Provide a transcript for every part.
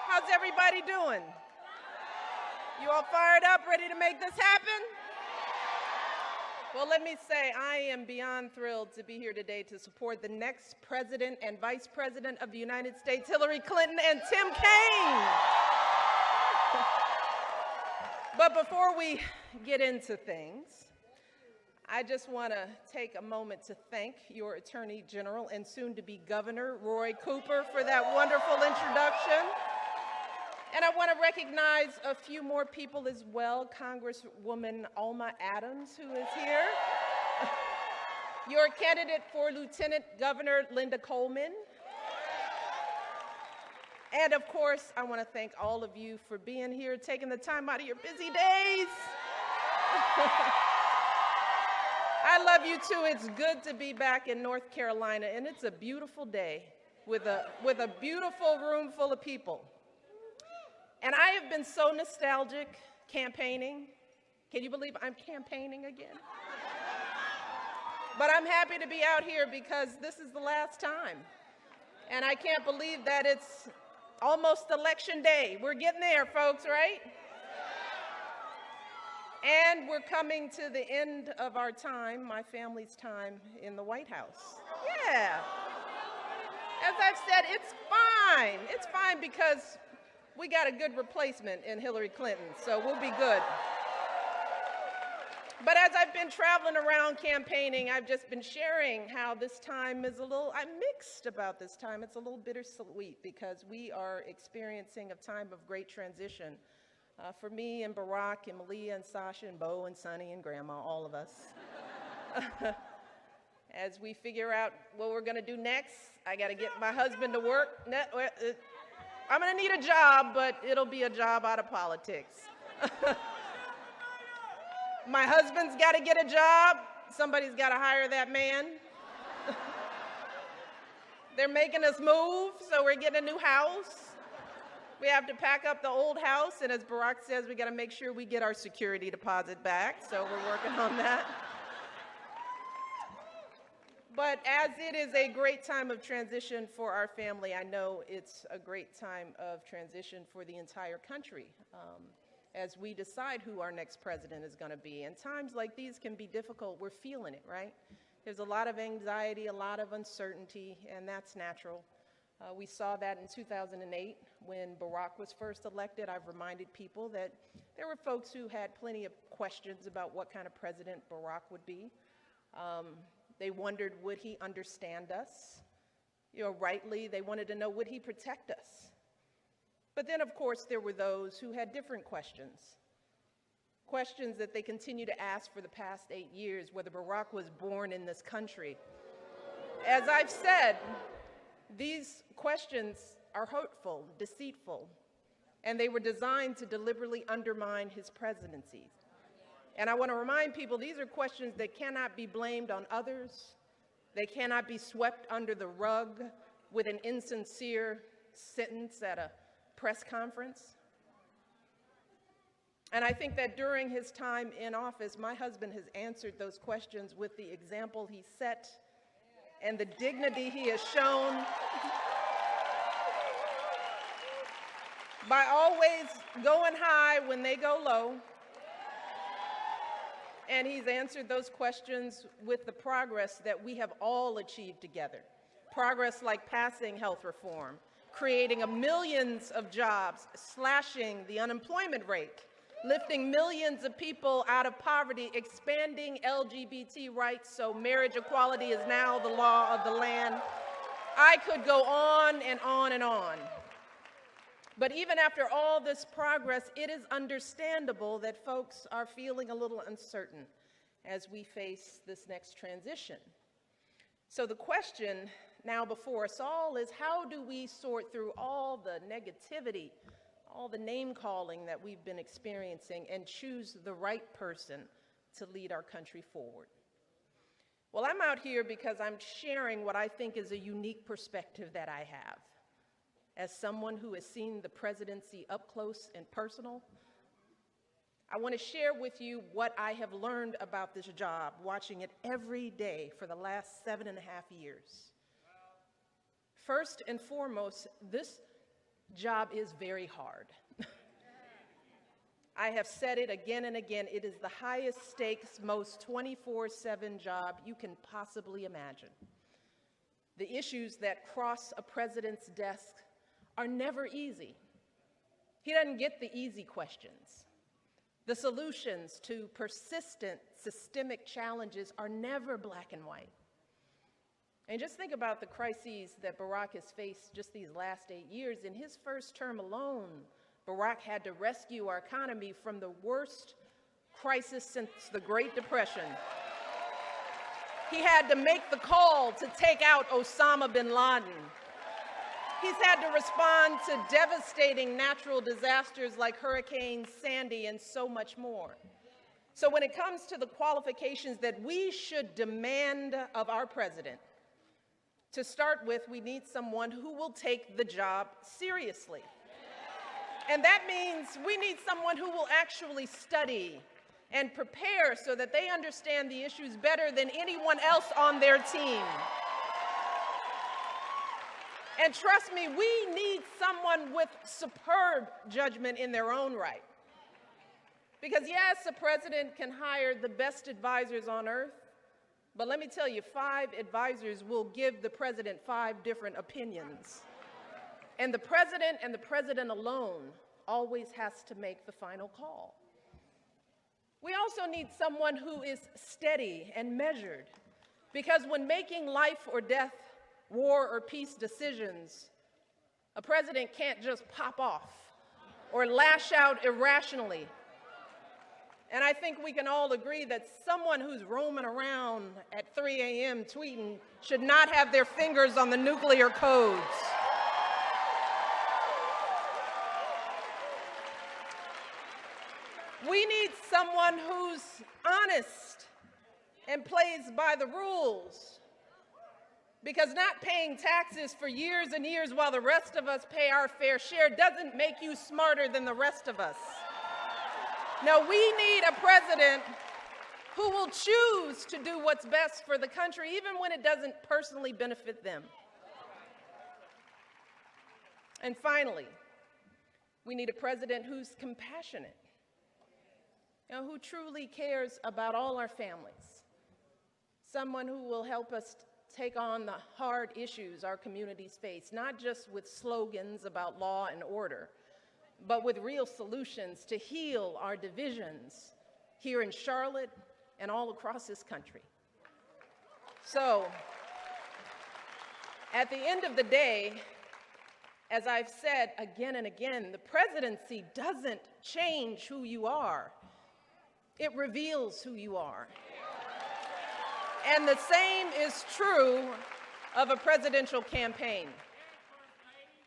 How's everybody doing? You all fired up, ready to make this happen? Well, let me say, I am beyond thrilled to be here today to support the next President and Vice President of the United States, Hillary Clinton and Tim Kaine. But before we get into things, I just want to take a moment to thank your Attorney General and soon-to-be Governor, Roy Cooper, for that wonderful introduction. And I want to recognize a few more people as well. Congresswoman Alma Adams, who is here. Your candidate for Lieutenant Governor, Linda Coleman. And of course, I want to thank all of you for being here, taking the time out of your busy days. I love you too. It's good to be back in North Carolina, and it's a beautiful day with a beautiful room full of people. And I have been so nostalgic campaigning. Can you believe I'm campaigning again? But I'm happy to be out here because this is the last time. And I can't believe that it's almost election day. We're getting there, folks, right? And we're coming to the end of our time, my family's time in the White House. Yeah. As I've said, it's fine. It's fine because we got a good replacement in Hillary Clinton, so we'll be good. But as I've been traveling around campaigning, I've just been sharing how this time is I'm mixed about this time. It's a little bittersweet because we are experiencing a time of great transition. For me and Barack and Malia and Sasha and Bo and Sonny and Grandma, all of us. As we figure out what we're going to do next, I got to get my husband to work. I'm going to need a job, but it'll be a job out of politics. My husband's got to get a job. Somebody's got to hire that man. They're making us move, so we're getting a new house. We have to pack up the old house, and as Barack says, we got to make sure we get our security deposit back, so we're working on that. But as it is a great time of transition for our family, I know it's a great time of transition for the entire country as we decide who our next president is going to be. And times like these can be difficult. We're feeling it, right? There's a lot of anxiety, a lot of uncertainty, and that's natural. We saw that in 2008 when Barack was first elected. I've reminded people that there were folks who had plenty of questions about what kind of president Barack would be. They wondered, would he understand us? Rightly, they wanted to know, would he protect us? But then, of course, there were those who had different questions. Questions that they continue to ask for the past 8 years, whether Barack was born in this country. As I've said, these questions are hurtful, deceitful, and they were designed to deliberately undermine his presidency. And I want to remind people, these are questions that cannot be blamed on others. They cannot be swept under the rug with an insincere sentence at a press conference. And I think that during his time in office, my husband has answered those questions with the example he set and the dignity he has shown by always going high when they go low. And he's answered those questions with the progress that we have all achieved together. Progress like passing health reform, creating millions of jobs, slashing the unemployment rate, lifting millions of people out of poverty, expanding LGBT rights so marriage equality is now the law of the land. I could go on and on and on. But even after all this progress, it is understandable that folks are feeling a little uncertain as we face this next transition. So the question now before us all is, how do we sort through all the negativity, all the name-calling that we've been experiencing and choose the right person to lead our country forward? Well, I'm out here because I'm sharing what I think is a unique perspective that I have. As someone who has seen the presidency up close and personal, I want to share with you what I have learned about this job, watching it every day for the last 7.5 years. First and foremost, this job is very hard. I have said it again and again, it is the highest stakes, most 24/7 job you can possibly imagine. The issues that cross a president's desk are never easy. He doesn't get the easy questions. The solutions to persistent systemic challenges are never black and white. And just think about the crises that Barack has faced just these last 8 years. In his first term alone, Barack had to rescue our economy from the worst crisis since the Great Depression. He had to make the call to take out Osama bin Laden. He's had to respond to devastating natural disasters like Hurricane Sandy and so much more. So when it comes to the qualifications that we should demand of our president, to start with, we need someone who will take the job seriously. And that means we need someone who will actually study and prepare so that they understand the issues better than anyone else on their team. And trust me, we need someone with superb judgment in their own right. Because yes, a president can hire the best advisors on earth, but let me tell you, 5 advisors will give the president 5 different opinions. And the president alone always has to make the final call. We also need someone who is steady and measured, because when making life or death, war or peace decisions, a president can't just pop off or lash out irrationally. And I think we can all agree that someone who's roaming around at 3 a.m. tweeting should not have their fingers on the nuclear codes. We need someone who's honest and plays by the rules, because not paying taxes for years and years while the rest of us pay our fair share doesn't make you smarter than the rest of us. No, we need a president who will choose to do what's best for the country, even when it doesn't personally benefit them. And finally, we need a president who's compassionate, who truly cares about all our families, someone who will help us take on the hard issues our communities face, not just with slogans about law and order, but with real solutions to heal our divisions here in Charlotte and all across this country. So, at the end of the day, as I've said again and again, the presidency doesn't change who you are. It reveals who you are. And the same is true of a presidential campaign.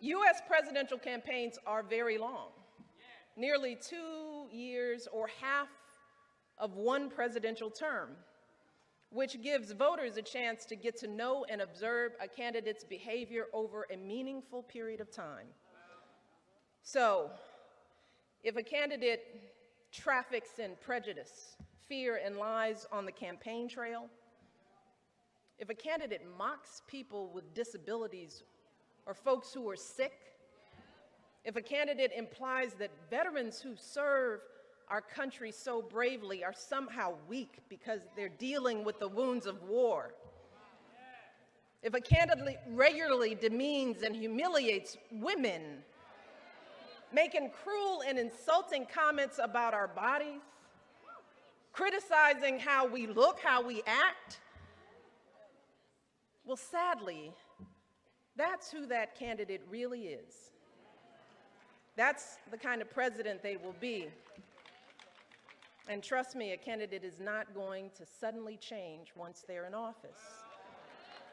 U.S. presidential campaigns are very long, nearly 2 years or half of one presidential term, which gives voters a chance to get to know and observe a candidate's behavior over a meaningful period of time. So, if a candidate traffics in prejudice, fear, and lies on the campaign trail, if a candidate mocks people with disabilities or folks who are sick, if a candidate implies that veterans who serve our country so bravely are somehow weak because they're dealing with the wounds of war, if a candidate regularly demeans and humiliates women, making cruel and insulting comments about our bodies, criticizing how we look, how we act, well, sadly, that's who that candidate really is. That's the kind of president they will be. And trust me, a candidate is not going to suddenly change once they're in office.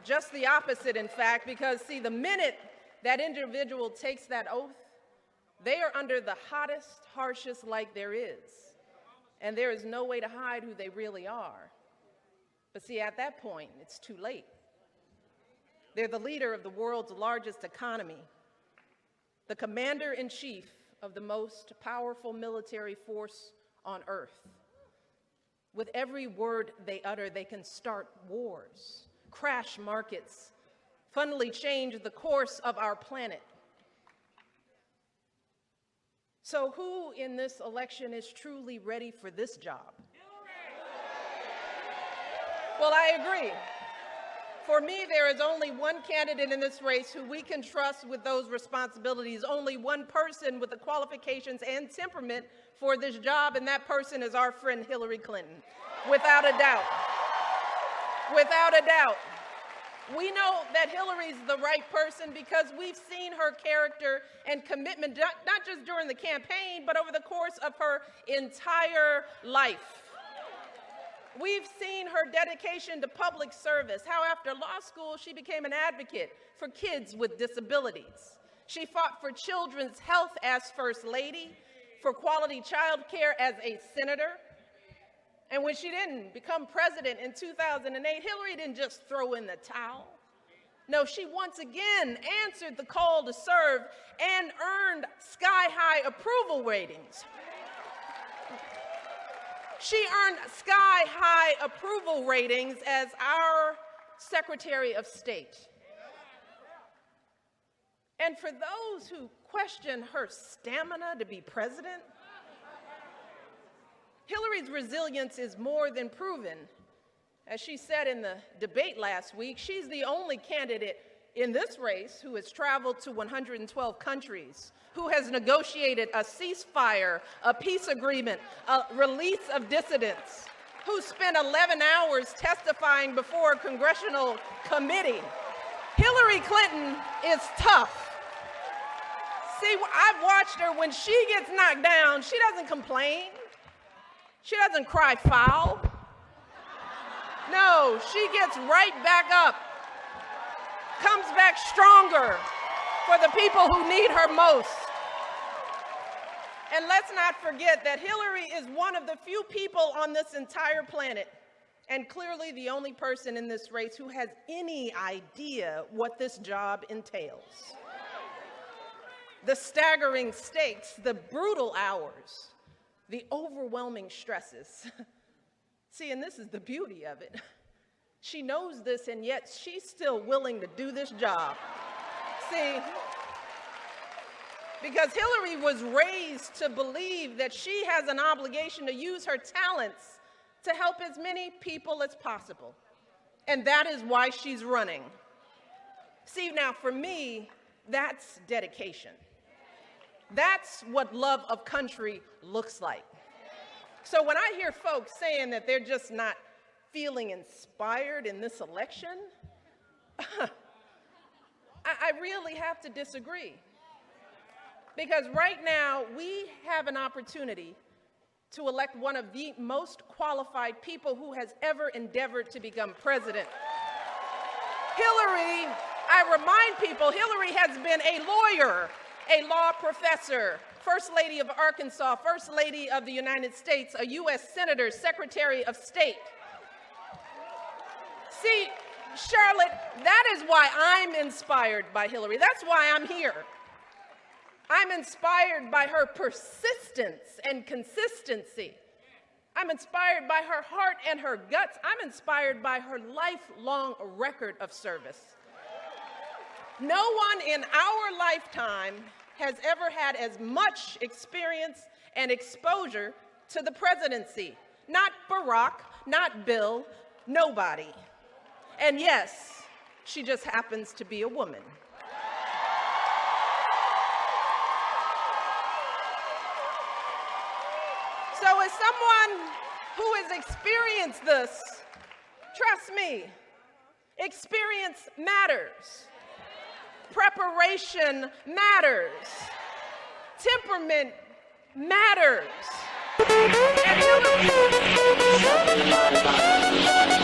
Just the opposite, in fact, because, see, the minute that individual takes that oath, they are under the hottest, harshest light there is. And there is no way to hide who they really are. But see, at that point, it's too late. They're the leader of the world's largest economy, the commander-in-chief of the most powerful military force on earth. With every word they utter, they can start wars, crash markets, fundamentally change the course of our planet. So who in this election is truly ready for this job? Well, I agree. For me, there is only one candidate in this race who we can trust with those responsibilities, only one person with the qualifications and temperament for this job, and that person is our friend Hillary Clinton, without a doubt. Without a doubt. We know that Hillary's the right person because we've seen her character and commitment, not just during the campaign, but over the course of her entire life. We've seen her dedication to public service, how after law school she became an advocate for kids with disabilities. She fought for children's health as First Lady, for quality child care as a senator. And when she didn't become president in 2008, Hillary didn't just throw in the towel. No, she once again answered the call to serve and earned sky-high approval ratings. She earned sky-high approval ratings as our Secretary of State. And for those who question her stamina to be president, Hillary's resilience is more than proven. As she said in the debate last week, she's the only candidate in this race who has traveled to 112 countries, who has negotiated a ceasefire, a peace agreement, a release of dissidents, who spent 11 hours testifying before a congressional committee. Hillary Clinton is tough. See, I've watched her. When she gets knocked down, she doesn't complain. She doesn't cry foul. No, she gets right back up, comes back stronger for the people who need her most. And let's not forget that Hillary is one of the few people on this entire planet, and clearly the only person in this race who has any idea what this job entails. The staggering stakes, the brutal hours, the overwhelming stresses. See, and this is the beauty of it. She knows this, and yet she's still willing to do this job. See, because Hillary was raised to believe that she has an obligation to use her talents to help as many people as possible. And that is why she's running. See, now for me, that's dedication. That's what love of country looks like. So when I hear folks saying that they're just not feeling inspired in this election, I really have to disagree. Because right now, we have an opportunity to elect one of the most qualified people who has ever endeavored to become president. Hillary, I remind people, Hillary has been a lawyer, a law professor, First Lady of Arkansas, First Lady of the United States, a U.S. Senator, Secretary of State. See, Charlotte, that is why I'm inspired by Hillary. That's why I'm here. I'm inspired by her persistence and consistency. I'm inspired by her heart and her guts. I'm inspired by her lifelong record of service. No one in our lifetime has ever had as much experience and exposure to the presidency. Not Barack, not Bill, nobody. And yes, she just happens to be a woman. So as someone who has experienced this, trust me, experience matters. Preparation matters. Temperament matters. And